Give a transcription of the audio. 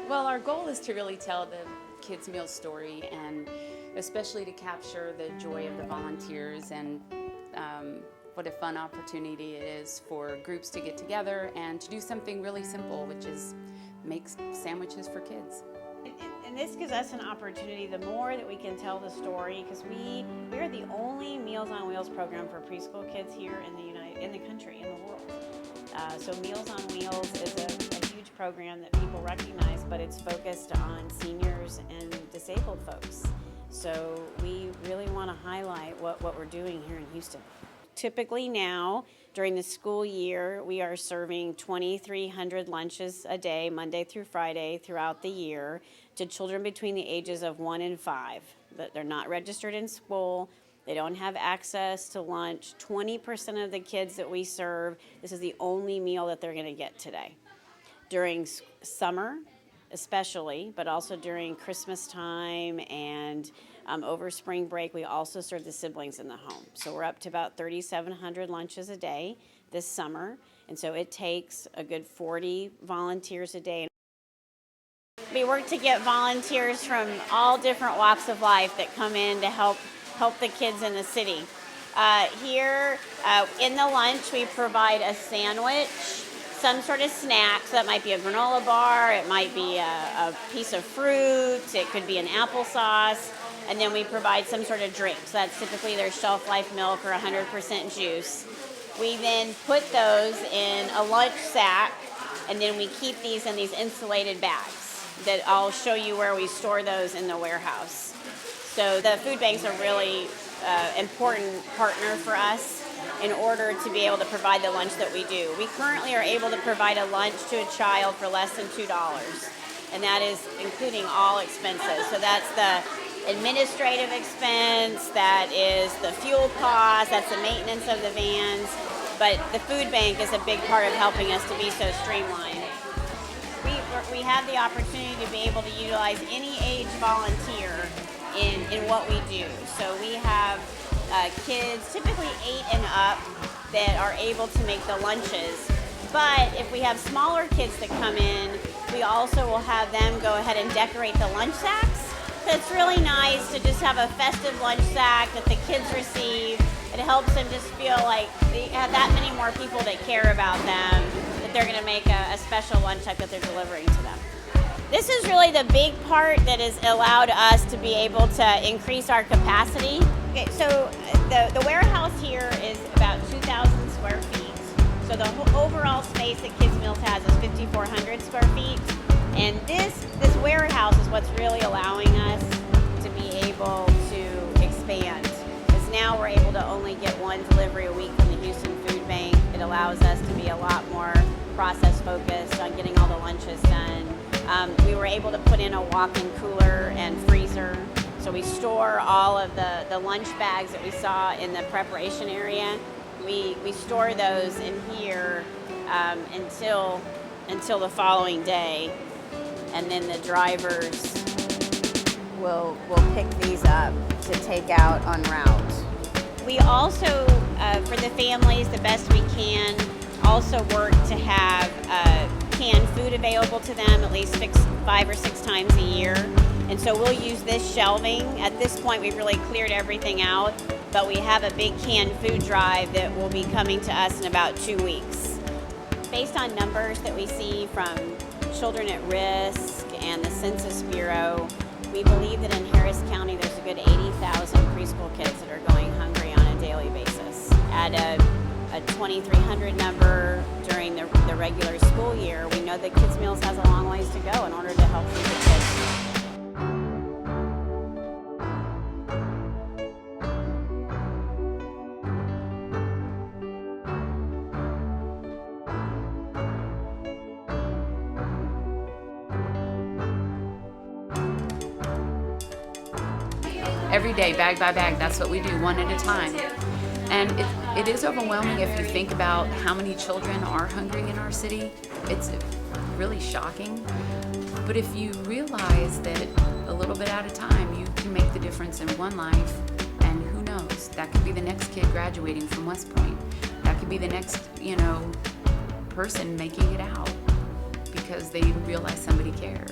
Well, our goal is to really tell the kids' meal story, and especially to capture the joy of the volunteers, and what a fun opportunity it is for groups to get together and to do something really simple, which is make sandwiches for kids. And this gives us an opportunity, the more that we can tell the story, because we are the only Meals on Wheels program for preschool kids here in the country, in the world. So Meals on Wheels is a huge program that people recognize, but it's focused on seniors and disabled folks. So we really want to highlight what we're doing here in Houston. Typically now, during the school year, we are serving 2,300 lunches a day, Monday through Friday, throughout the year, to children between the ages of 1 and 5. They're not registered in school. They don't have access to lunch. 20% of the kids that we serve, this is the only meal that they're going to get today. During summer, especially, but also during Christmas time and over spring break, we also serve the siblings in the home. So we're up to about 3,700 lunches a day this summer, and so it takes a good 40 volunteers a day. We work to get volunteers from all different walks of life that come in to help the kids in the city. Here in the lunch, we provide a sandwich, some sort of snack. So that might be a granola bar, it might be a piece of fruit, it could be an applesauce, and then we provide some sort of drink. So that's typically their shelf life milk or 100% juice. We then put those in a lunch sack, and then we keep these in these insulated bags that I'll show you where we store those in the warehouse. So the food bank's a really important partner for us in order to be able to provide the lunch that we do. We currently are able to provide a lunch to a child for less than $2, and that is including all expenses. So that's the administrative expense, that is the fuel cost, that's the maintenance of the vans, but the food bank is a big part of helping us to be so streamlined. We have the opportunity to be able to utilize any age volunteer in what we do. So we have kids, typically 8 and up, that are able to make the lunches. But if we have smaller kids that come in, we also will have them go ahead and decorate the lunch sacks. So it's really nice to just have a festive lunch sack that the kids receive. It helps them just feel like they have that many more people that care about them, that they're going to make a special lunch sack that they're delivering to them. This is really the big part that has allowed us to be able to increase our capacity. Okay, so the warehouse here is about 2,000 square feet. So the overall space that Kids Meals has is 5,400 square feet. And this warehouse is what's really allowing us to be able to expand. Because now we're able to only get one delivery a week from the Houston Food Bank. It allows us to be a lot more process focused on getting all the lunches done. We were able to put in a walk-in cooler and freezer. So we store all of the lunch bags that we saw in the preparation area. We store those in here until the following day. And then the drivers will pick these up to take out en route. We also, for the families, the best we can, also work to have canned food available to them at least 5 or 6 times a year. And so we'll use this shelving. At this point, we've really cleared everything out, but we have a big canned food drive that will be coming to us in about 2 weeks. Based on numbers that we see from Children at Risk and the Census Bureau, we believe that in Harris County there's a good 80,000 preschool kids that are going hungry on a daily basis. At a 2,300 number during the regular school year, we know that Kids Meals has a long ways to go in order to help feed the kids. Every day, bag by bag, that's what we do, one at a time. And it is overwhelming if you think about how many children are hungry in our city. It's really shocking. But if you realize that a little bit at a time, you can make the difference in one life, and who knows, that could be the next kid graduating from West Point. That could be the next, person making it out because they realize somebody cares.